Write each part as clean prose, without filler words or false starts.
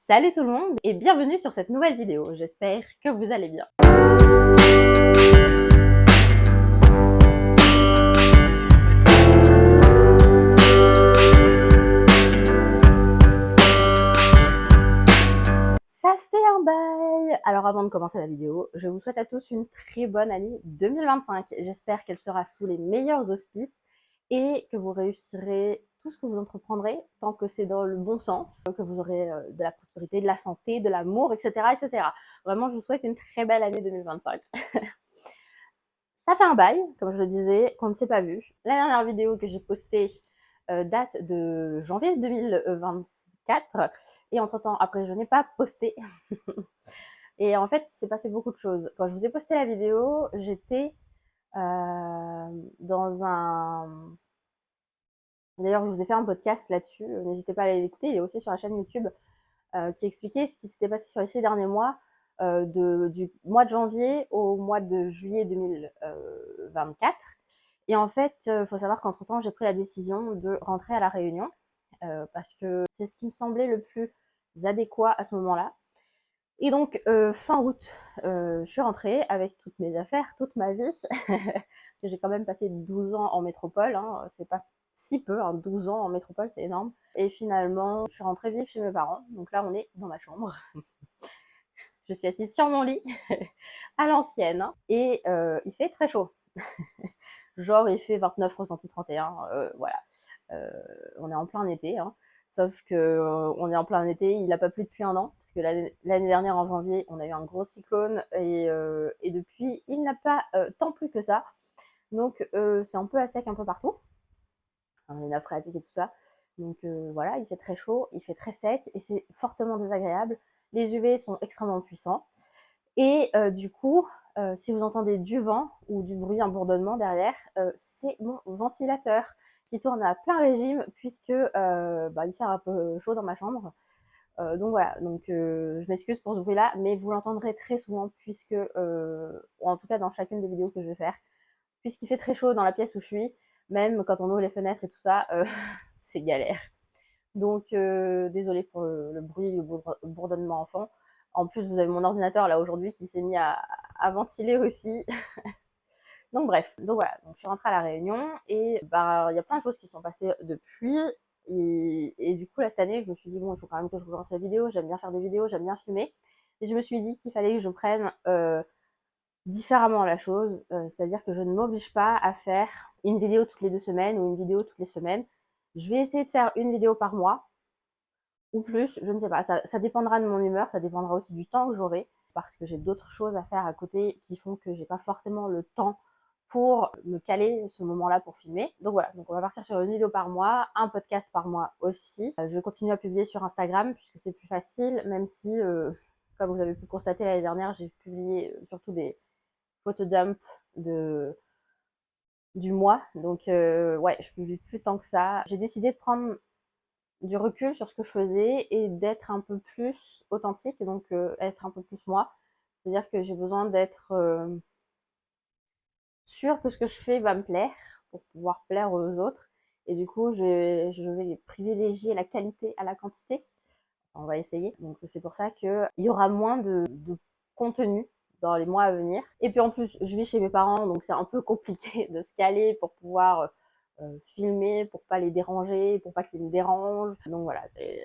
Salut tout le monde et bienvenue sur cette nouvelle vidéo, j'espère que vous allez bien. Ça fait un bail! Alors avant de commencer la vidéo, je vous souhaite à tous une très bonne année 2025. J'espère qu'elle sera sous les meilleurs auspices et que vous réussirez tout ce que vous entreprendrez tant que c'est dans le bon sens, que vous aurez de la prospérité, de la santé, de l'amour, etc., etc. Vraiment, je vous souhaite une très belle année 2025. Ça fait un bail, comme je le disais, qu'on ne s'est pas vu. La dernière vidéo que j'ai postée date de janvier 2024 et entre-temps, après, je n'ai pas posté. Et en fait, il s'est passé beaucoup de choses. Quand je vous ai posté la vidéo, j'étais dans un... D'ailleurs, je vous ai fait un podcast là-dessus, n'hésitez pas à aller l'écouter, il est aussi sur la chaîne YouTube, qui expliquait ce qui s'était passé sur les 6 derniers mois, du mois de janvier au mois de juillet 2024. Et en fait, il faut savoir qu'entre-temps, j'ai pris la décision de rentrer à La Réunion, parce que c'est ce qui me semblait le plus adéquat à ce moment-là. Et donc, fin août, je suis rentrée avec toutes mes affaires, toute ma vie, parce que j'ai quand même passé 12 ans en métropole, hein, c'est pas si peu, hein, 12 ans en métropole, c'est énorme. Et finalement, je suis rentrée vivre chez mes parents, donc là, on est dans ma chambre. Je suis assise sur mon lit, à l'ancienne, hein, et il fait très chaud. Genre, il fait 29 ressenti 31, voilà. On est en plein été, hein. Sauf que on est en plein été, il n'a pas plu depuis un an, parce que l'année dernière, en janvier, on a eu un gros cyclone, et depuis, il n'a pas tant plu que ça. Donc, c'est un peu à sec un peu partout, hein, les nappes phréatiques et tout ça. Donc voilà, il fait très chaud, il fait très sec, et c'est fortement désagréable. Les UV sont extrêmement puissants. Et du coup, si vous entendez du vent ou du bruit, un bourdonnement derrière, c'est mon ventilateur qui tourne à plein régime puisque il fait un peu chaud dans ma chambre. Donc voilà, donc je m'excuse pour ce bruit-là, mais vous l'entendrez très souvent puisque, ou en tout cas dans chacune des vidéos que je vais faire, puisqu'il fait très chaud dans la pièce où je suis, même quand on ouvre les fenêtres et tout ça, c'est galère. Donc désolée pour le bruit, le bourdonnement en fond. En plus, vous avez mon ordinateur là aujourd'hui qui s'est mis à ventiler aussi. Donc bref, donc voilà, donc je suis rentrée à La Réunion et bah il y a plein de choses qui sont passées depuis. Et du coup, là, cette année, je me suis dit, bon, il faut quand même que je recommence la vidéo. J'aime bien faire des vidéos, j'aime bien filmer. Et je me suis dit qu'il fallait que je prenne différemment la chose. C'est-à-dire que je ne m'oblige pas à faire une vidéo toutes les 2 semaines ou une vidéo toutes les semaines. Je vais essayer de faire une vidéo par mois ou plus, je ne sais pas, ça dépendra de mon humeur, ça dépendra aussi du temps que j'aurai, parce que j'ai d'autres choses à faire à côté qui font que j'ai pas forcément le temps pour me caler ce moment-là pour filmer. Donc voilà, donc on va partir sur une vidéo par mois, un podcast par mois aussi. Je continue à publier sur Instagram puisque c'est plus facile, même si, comme vous avez pu le constater l'année dernière, j'ai publié surtout des photodumps du mois. Donc ouais, je publie plus tant que ça. J'ai décidé de prendre du recul sur ce que je faisais et d'être un peu plus authentique et donc être un peu plus moi. C'est-à-dire que j'ai besoin d'être sûre que ce que je fais va me plaire pour pouvoir plaire aux autres. Et du coup, je vais privilégier la qualité à la quantité. On va essayer. Donc c'est pour ça qu'il y aura moins de contenu dans les mois à venir. Et puis en plus, je vis chez mes parents, donc c'est un peu compliqué de se caler pour pouvoir filmer, pour pas les déranger, pour pas qu'ils me dérangent. Donc voilà, c'est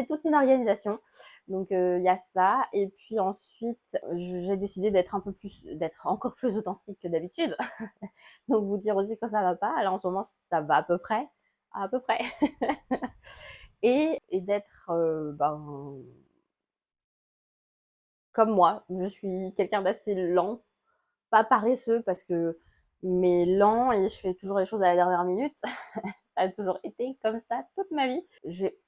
toute une organisation. Donc il y a ça. Et puis ensuite, j'ai décidé d'être encore plus authentique que d'habitude. Donc vous dire aussi quand ça va pas. Là en ce moment, ça va à peu près. Et d'être comme moi. Je suis quelqu'un d'assez lent, pas paresseux parce que, mais lent, et je fais toujours les choses à la dernière minute. Ça a toujours été comme ça toute ma vie. J'ai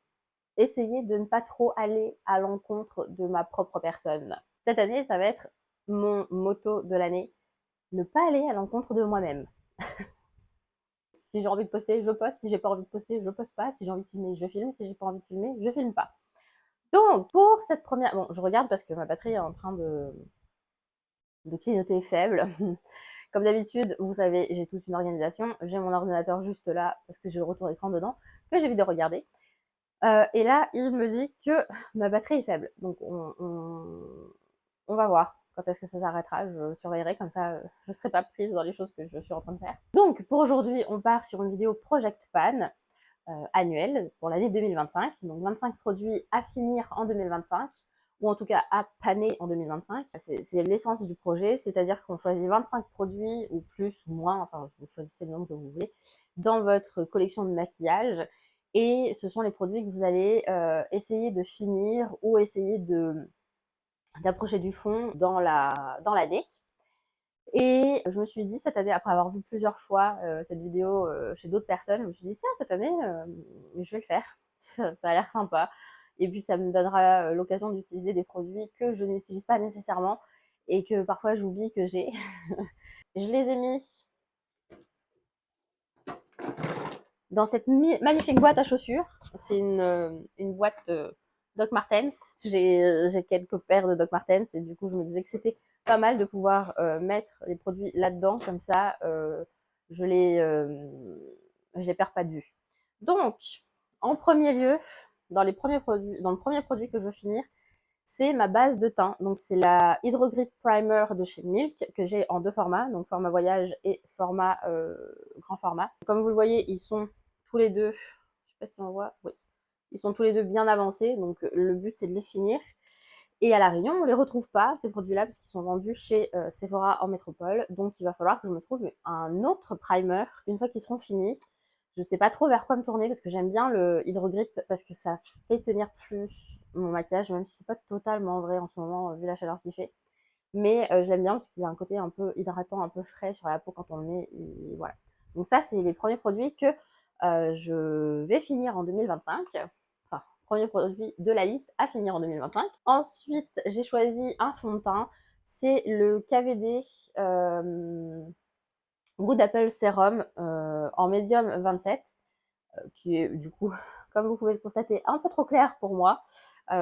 essayé de ne pas trop aller à l'encontre de ma propre personne. Cette année, ça va être mon motto de l'année, ne pas aller à l'encontre de moi-même. Si j'ai envie de poster, je poste. Si j'ai pas envie de poster, je poste pas. Si j'ai envie de filmer, je filme. Si j'ai pas envie de filmer, je filme pas. Donc, pour cette première... Bon, je regarde parce que ma batterie est en train de clignoter faible. Comme d'habitude, vous savez, j'ai toute une organisation. J'ai mon ordinateur juste là parce que j'ai le retour écran dedans que j'ai envie de regarder. Et là, il me dit que ma batterie est faible. Donc, on va voir quand est-ce que ça s'arrêtera. Je surveillerai, comme ça, je ne serai pas prise dans les choses que je suis en train de faire. Donc, pour aujourd'hui, on part sur une vidéo Project Pan annuelle pour l'année 2025. Donc, 25 produits à finir en 2025, ou en tout cas à paner en 2025. C'est l'essence du projet, c'est-à-dire qu'on choisit 25 produits, ou plus, ou moins, enfin, vous choisissez le nombre que vous voulez, dans votre collection de maquillage. Et ce sont les produits que vous allez essayer de finir ou essayer d'approcher du fond dans l'année. Et je me suis dit cette année, après avoir vu plusieurs fois cette vidéo chez d'autres personnes, je me suis dit tiens, cette année, je vais le faire. Ça a l'air sympa. Et puis ça me donnera l'occasion d'utiliser des produits que je n'utilise pas nécessairement et que parfois j'oublie que j'ai. Je les ai mis dans cette magnifique boîte à chaussures. C'est une boîte Doc Martens. J'ai quelques paires de Doc Martens et du coup je me disais que c'était pas mal de pouvoir mettre les produits là-dedans, comme ça je les perds pas de vue. Donc, en premier lieu, dans le premier produit que je veux finir, c'est ma base de teint. Donc c'est la Hydro Grip Primer de chez Milk que j'ai en deux formats, donc format voyage et format grand format. Comme vous le voyez, ils sont tous les deux, je sais pas si on voit, oui, ils sont tous les deux bien avancés, donc le but c'est de les finir. Et à La Réunion, on les retrouve pas, ces produits-là, parce qu'ils sont vendus chez Sephora en métropole, donc il va falloir que je me trouve un autre primer une fois qu'ils seront finis. Je sais pas trop vers quoi me tourner, parce que j'aime bien le Hydro Grip, parce que ça fait tenir plus mon maquillage, même si c'est pas totalement vrai en ce moment, vu la chaleur qu'il fait. Mais je l'aime bien, parce qu'il y a un côté un peu hydratant, un peu frais sur la peau quand on le met, et voilà. Donc ça, c'est les premiers produits que je vais finir en 2025. Enfin, premier produit de la liste à finir en 2025. Ensuite, j'ai choisi un fond de teint. C'est le KVD Good Apple Serum en médium 27, qui est du coup, comme vous pouvez le constater, un peu trop clair pour moi.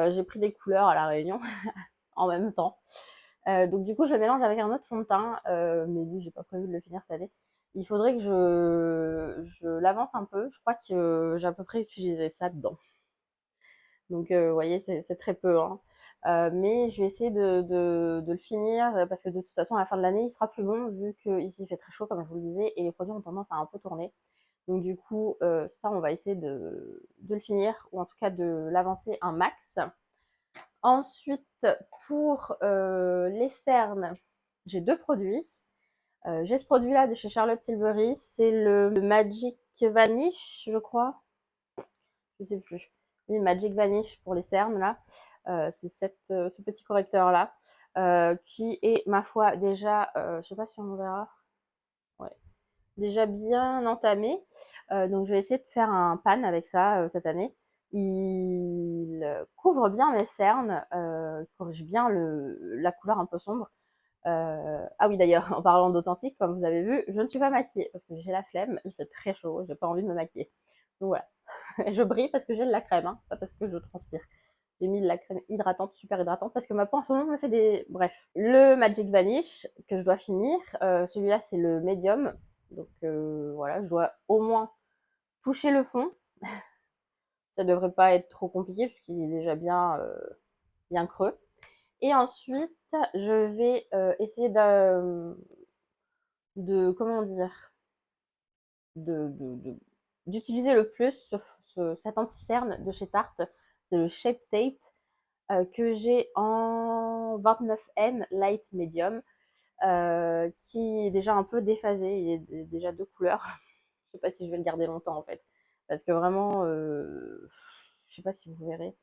J'ai pris des couleurs à La Réunion en même temps. Donc du coup, je le mélange avec un autre fond de teint, mais lui, j'ai pas prévu de le finir cette année. Il faudrait que je l'avance un peu. Je crois que j'ai à peu près utilisé ça dedans. Donc vous voyez, c'est très peu, hein. Mais je vais essayer de le finir, parce que de toute façon, à la fin de l'année, il sera plus bon, vu qu'ici il fait très chaud, comme je vous le disais, et les produits ont tendance à un peu tourner. Donc du coup, ça, on va essayer de le finir, ou en tout cas de l'avancer un max. Ensuite, pour les cernes, j'ai deux produits. J'ai ce produit-là de chez Charlotte Tilbury, c'est le Magic Vanish, je crois. Je sais plus. Oui, Magic Vanish pour les cernes, là. C'est ce petit correcteur-là, qui est, ma foi, déjà, je sais pas si on verra, ouais, déjà bien entamé. Donc je vais essayer de faire un pan avec ça cette année. Il couvre bien mes cernes, corrige bien la couleur un peu sombre. Ah oui, d'ailleurs, en parlant d'authentique, comme vous avez vu, je ne suis pas maquillée parce que j'ai la flemme, il fait très chaud, j'ai pas envie de me maquiller. Donc voilà, je brille parce que j'ai de la crème, hein, pas parce que je transpire. J'ai mis de la crème hydratante, super hydratante, parce que ma peau en ce moment me fait des... Bref. Le Magic Vanish, que je dois finir, celui-là c'est le médium. Donc voilà, je dois au moins toucher le fond. Ça devrait pas être trop compliqué, puisqu'il est déjà bien creux. Et ensuite, je vais essayer comment dire, d'utiliser le plus cet anti-cerne de chez Tarte. C'est le Shape Tape, que j'ai en 29N Light Medium, qui est déjà un peu déphasé. Il est déjà deux couleurs. Je sais pas si je vais le garder longtemps en fait. Parce que vraiment, je sais pas si vous verrez,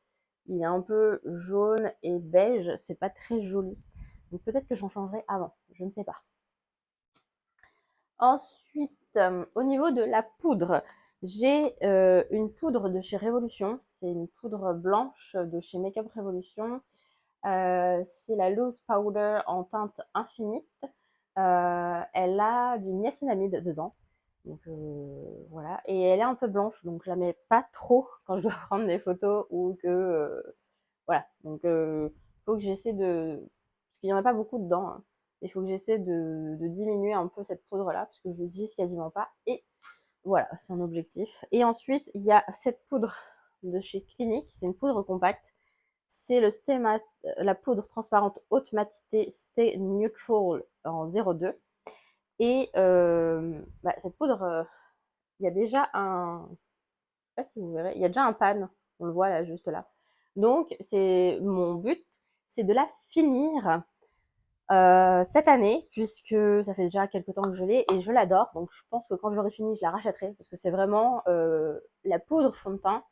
il est un peu jaune et beige. C'est pas très joli. Donc peut-être que j'en changerai avant. Je ne sais pas. Ensuite, au niveau de la poudre, j'ai une poudre de chez Révolution. C'est une poudre blanche de chez Makeup Revolution. C'est la Loose Powder en teinte infinite. Elle a du niacinamide dedans. Donc voilà. Et elle est un peu blanche, donc je la mets pas trop quand je dois prendre des photos ou que... voilà. Donc faut que j'essaie de... Parce qu'il n'y en a pas beaucoup dedans, hein. Il faut que j'essaie de diminuer un peu cette poudre-là, parce que je l'utilise quasiment pas. Et voilà, c'est un objectif. Et ensuite, il y a cette poudre de chez Clinique. C'est une poudre compacte. C'est la poudre transparente haute matité Stay Neutral en 0,2. Et cette poudre, il y a déjà un... Je sais pas si vous verrez, il y a déjà un pan. On le voit là, juste là. Donc, mon but, c'est de la finir cette année, puisque ça fait déjà quelques temps que je l'ai et je l'adore. Donc, je pense que quand je l'aurai fini, je la rachèterai parce que c'est vraiment la poudre fond de teint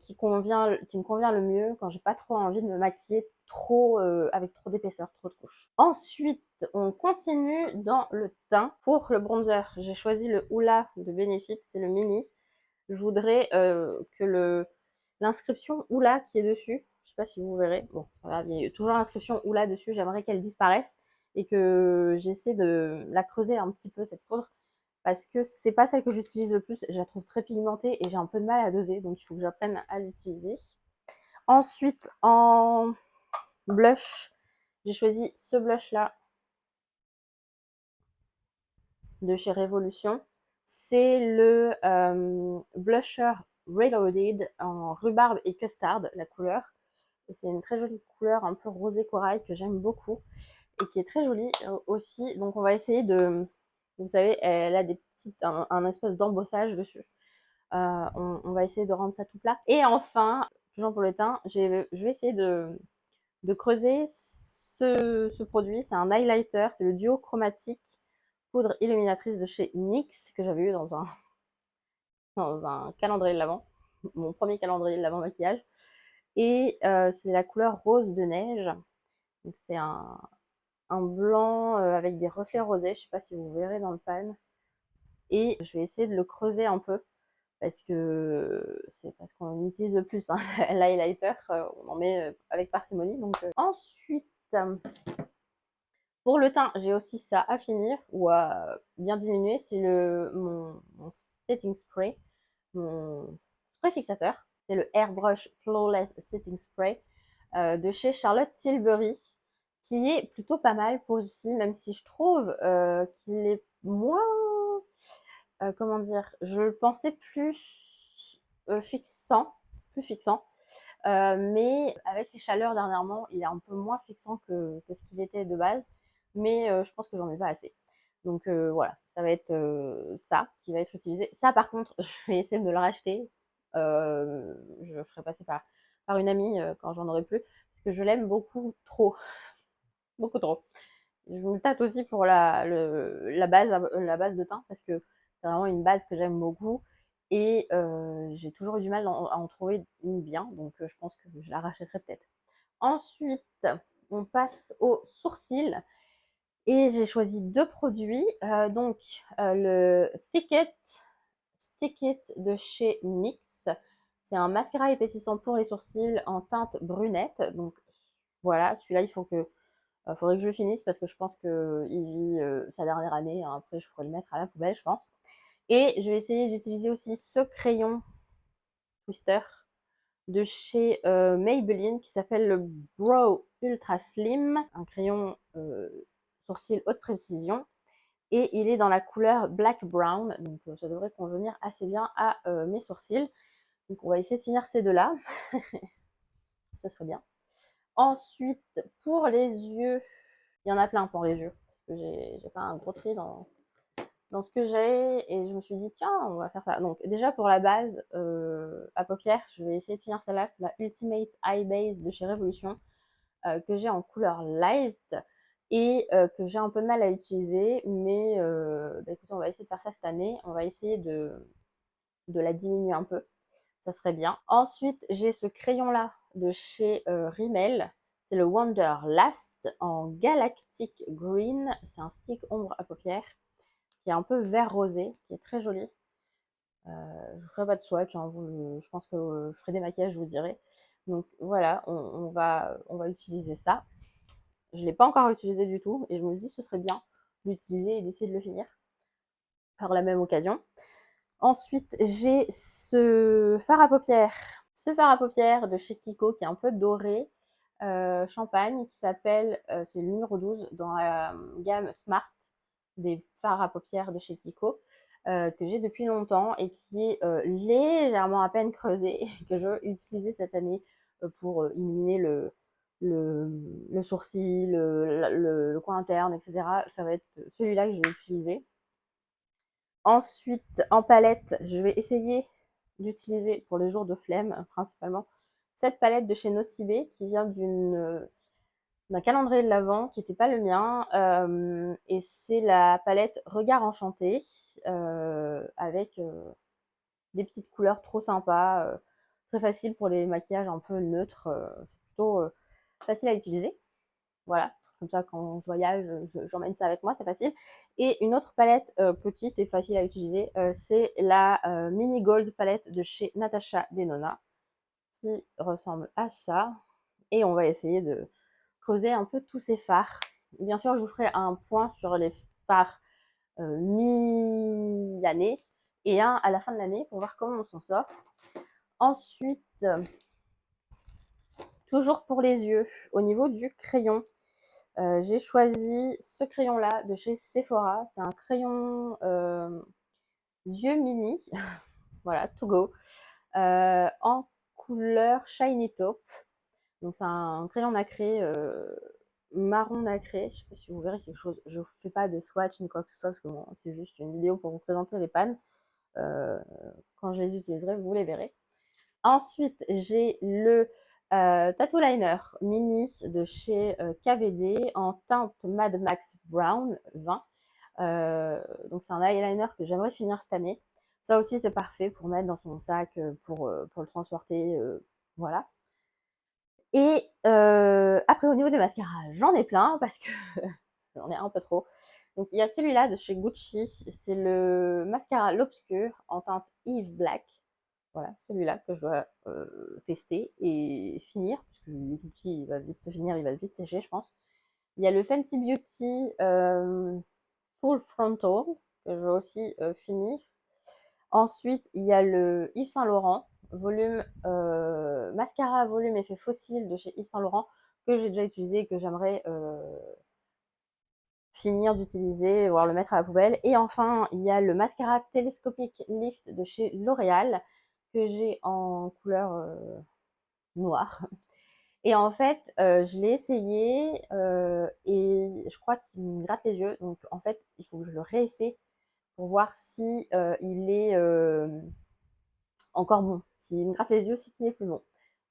qui me convient le mieux quand j'ai pas trop envie de me maquiller trop avec trop d'épaisseur, trop de couches. Ensuite, on continue dans le teint. Pour le bronzer, j'ai choisi le Hoola de Benefit, c'est le mini. Je voudrais que l'inscription Hoola qui est dessus, je sais pas si vous verrez, bon c'est pas grave, il y a toujours l'inscription Hoola dessus, j'aimerais qu'elle disparaisse et que j'essaie de la creuser un petit peu cette poudre parce que c'est pas celle que j'utilise le plus, je la trouve très pigmentée et j'ai un peu de mal à doser, donc il faut que j'apprenne à l'utiliser. Ensuite, en blush, j'ai choisi ce blush là de chez Révolution. C'est le blusher Reloaded en rhubarbe et custard, la couleur. Et c'est une très jolie couleur un peu rosé corail que j'aime beaucoup et qui est très jolie aussi. Donc on va essayer de... Vous savez, elle a des un espèce d'embossage dessus. On va essayer de rendre ça tout plat. Et enfin, toujours pour le teint, je vais essayer de creuser ce produit. C'est un highlighter, c'est le duo chromatique poudre illuminatrice de chez NYX que j'avais eu dans un calendrier de l'Avent, mon premier calendrier de l'Avent maquillage. Et c'est la couleur rose de neige. Donc c'est un blanc avec des reflets rosés. Je ne sais pas si vous verrez dans le pan. Et je vais essayer de le creuser un peu parce que c'est parce qu'on utilise le plus hein, l'highlighter. On en met avec parcimonie. Donc ensuite, pour le teint, j'ai aussi ça à finir ou à bien diminuer. C'est mon setting spray, mon spray fixateur. C'est le Airbrush Flawless Setting Spray de chez Charlotte Tilbury, qui est plutôt pas mal pour ici, même si je trouve qu'il est moins, comment dire, je le pensais fixant, plus fixant. Mais avec les chaleurs dernièrement, il est un peu moins fixant que ce qu'il était de base. Mais je pense que j'en ai pas assez. Donc voilà, ça va être ça qui va être utilisé. Ça par contre, je vais essayer de le racheter. Je le ferai passer par une amie quand j'en aurai plus. Parce que je l'aime beaucoup trop. Beaucoup trop. Je me tâte aussi pour la base de teint. Parce que c'est vraiment une base que j'aime beaucoup. Et j'ai toujours eu du mal à en trouver une bien, donc je pense que je la rachèterai peut-être. Ensuite, on passe aux sourcils. Et j'ai choisi deux produits. Donc, le Thick It Stick It de chez NYX. C'est un mascara épaississant pour les sourcils en teinte brunette. Donc, voilà, celui-là, faudrait que je le finisse parce que je pense qu'il vit sa dernière année. Après, je pourrais le mettre à la poubelle, je pense. Et je vais essayer d'utiliser aussi ce crayon Twister de chez Maybelline qui s'appelle le Brow Ultra Slim, un crayon sourcil haute précision. Et il est dans la couleur Black Brown, donc ça devrait convenir assez bien à mes sourcils. Donc on va essayer de finir ces deux-là. Ce serait bien. Ensuite, pour les yeux, il y en a plein pour les yeux, parce que j'ai fait un gros tri dans ce que j'ai et je me suis dit tiens on va faire ça. Donc déjà pour la base à paupières, je vais essayer de finir celle-là, c'est la Ultimate Eye Base de chez Révolution que j'ai en couleur light et que j'ai un peu de mal à utiliser, mais écoutez, on va essayer de faire ça cette année, on va essayer de la diminuer un peu, ça serait bien. Ensuite j'ai ce crayon là de chez Rimmel, c'est le Wanderlust en Galactic Green, c'est un stick ombre à paupières qui est un peu vert rosé, qui est très joli. Je ne ferai pas de swatch, hein, je pense que je ferai des maquillages, je vous dirai. Donc voilà, on va utiliser ça. Je ne l'ai pas encore utilisé du tout et je me dis que ce serait bien d'utiliser et d'essayer de le finir par la même occasion. Ensuite, j'ai ce fard à paupières. Ce fard à paupières de chez Kiko qui est un peu doré, champagne, qui s'appelle, c'est le numéro 12 dans la gamme Smart des fards à paupières de chez Kiko. que j'ai depuis longtemps et qui est légèrement à peine creusé, que je veux utiliser cette année pour éliminer le sourcil, le coin interne, etc. Ça va être celui-là que je vais utiliser. Ensuite, en palette, je vais essayer d'utiliser pour les jours de flemme, principalement, cette palette de chez Nocibé qui vient d'un calendrier de l'Avent qui n'était pas le mien. Et c'est la palette Regard Enchanté avec des petites couleurs trop sympas, très facile pour les maquillages un peu neutres. C'est plutôt facile à utiliser. Voilà, comme ça quand je voyage, j'emmène ça avec moi, c'est facile. Et une autre palette petite et facile à utiliser, c'est la Mini Gold palette de chez Natasha Denona, qui ressemble à ça. Et on va essayer de creuser un peu tous ces fards. Bien sûr, je vous ferai un point sur les fards mi-année et un à la fin de l'année pour voir comment on s'en sort. Ensuite, toujours pour les yeux, au niveau du crayon, j'ai choisi ce crayon-là de chez Sephora. C'est un crayon yeux mini, voilà, to go, en couleur Shiny Taupe. Donc c'est un crayon nacré, marron nacré. Je sais pas si vous verrez quelque chose. Je ne fais pas des swatchs ni quoi que ce soit parce que bon, c'est juste une vidéo pour vous présenter les pannes. Quand je les utiliserai, vous les verrez. Ensuite, j'ai le Tattoo Liner Mini de chez KVD en teinte Mad Max Brown 20. Donc c'est un eyeliner que j'aimerais finir cette année. Ça aussi, c'est parfait pour mettre dans son sac, pour le transporter. Voilà. Et après, au niveau des mascaras, j'en ai plein parce que j'en ai un peu trop. Donc il y a celui-là de chez Gucci, c'est le mascara L'Obscur en teinte Eve Black. Voilà, celui-là que je dois tester et finir, parce qu'il est tout petit, il va vite se finir, il va vite sécher, je pense. Il y a le Fenty Beauty Full Frontal, que je vais aussi finir. Ensuite, il y a le Yves Saint Laurent, volume mascara volume effet fossile de chez Yves Saint Laurent, que j'ai déjà utilisé et que j'aimerais finir d'utiliser, voire le mettre à la poubelle. Et enfin, il y a le mascara télescopique Lift de chez L'Oréal, que j'ai en couleur noire. Et en fait, je l'ai essayé et je crois qu'il me gratte les yeux. Donc en fait, il faut que je le réessaie pour voir si il est encore bon. S'il me gratte les yeux, c'est qu'il est plus bon.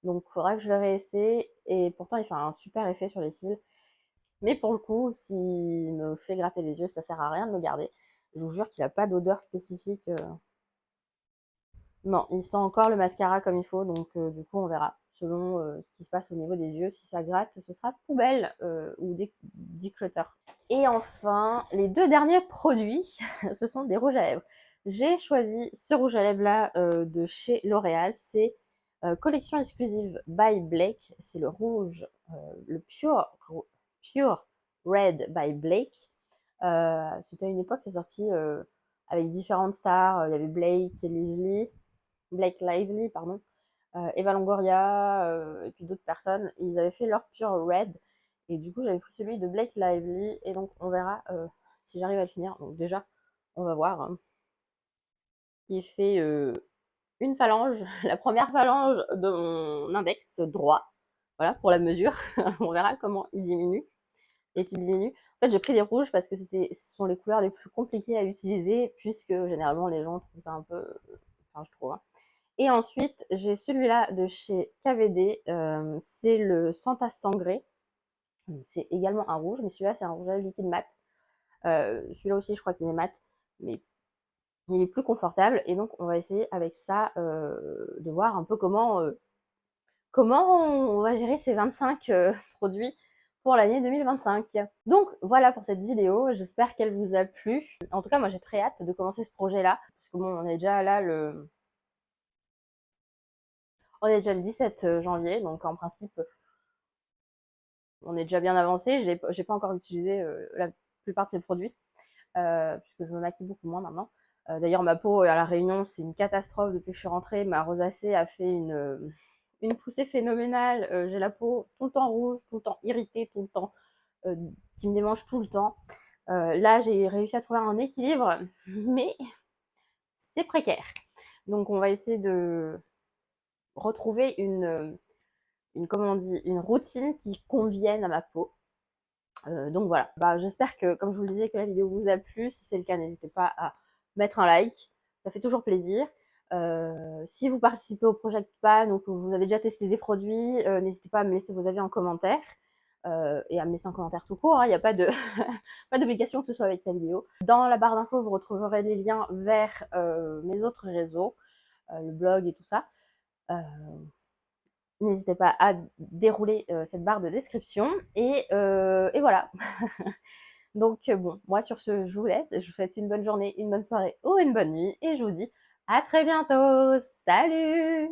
Donc il faudra que je le réessaie. Et pourtant, il fait un super effet sur les cils. Mais pour le coup, s'il me fait gratter les yeux, ça sert à rien de le garder. Je vous jure qu'il n'a pas d'odeur spécifique. Non, il sent encore le mascara comme il faut, donc du coup, on verra. Selon ce qui se passe au niveau des yeux, si ça gratte, ce sera poubelle ou declutter. Et enfin, les deux derniers produits, ce sont des rouges à lèvres. J'ai choisi ce rouge à lèvres là de chez L'Oréal. C'est collection exclusive by Blake. C'est le rouge, le Pure Red by Blake. C'était à une époque, c'est sorti avec différentes stars. Il y avait Blake Lively, pardon, Eva Longoria et puis d'autres personnes. Et ils avaient fait leur Pure Red. Et du coup, j'avais pris celui de Blake Lively. Et donc, on verra si j'arrive à le finir. Donc déjà, on va voir. Hein. Il fait une phalange, la première phalange de mon index droit. Voilà, pour la mesure. On verra comment il diminue. Et s'il diminue. En fait, j'ai pris les rouges parce que ce sont les couleurs les plus compliquées à utiliser, puisque généralement les gens trouvent ça un peu. Enfin, je trouve. Hein. Et ensuite, j'ai celui-là de chez KVD. C'est le Santa Sangré. C'est également un rouge, mais celui-là, c'est un rouge à liquide mat. Celui-là aussi, je crois qu'il est mat, mais il est plus confortable. Et donc, on va essayer avec ça de voir un peu comment on va gérer ces 25 produits pour l'année 2025. Donc voilà pour cette vidéo, j'espère qu'elle vous a plu. En tout cas, moi j'ai très hâte de commencer ce projet-là, parce que bon, on est déjà là on est déjà le 17 janvier, donc en principe, on est déjà bien avancé. J'ai pas encore utilisé la plupart de ces produits, puisque je me maquille beaucoup moins maintenant. D'ailleurs, ma peau à la Réunion, c'est une catastrophe depuis que je suis rentrée. Ma rosacée a fait une poussée phénoménale. J'ai la peau tout le temps rouge, tout le temps irritée, tout le temps qui me démange tout le temps. Là, j'ai réussi à trouver un équilibre, mais c'est précaire. Donc on va essayer de retrouver comment on dit, une routine qui convienne à ma peau. Donc voilà, j'espère que, comme je vous le disais, que la vidéo vous a plu. Si c'est le cas, n'hésitez pas à mettre un like, ça fait toujours plaisir. Si vous participez au Project Pan ou que vous avez déjà testé des produits, n'hésitez pas à me laisser vos avis en commentaire. Et à me laisser un commentaire tout court, il n'y a pas de pas d'obligation que ce soit avec la vidéo. Dans la barre d'infos, vous retrouverez les liens vers mes autres réseaux, le blog et tout ça. N'hésitez pas à dérouler cette barre de description et voilà. Donc bon, moi sur ce, je vous laisse. Je vous souhaite une bonne journée, une bonne soirée ou une bonne nuit et je vous dis à très bientôt. Salut!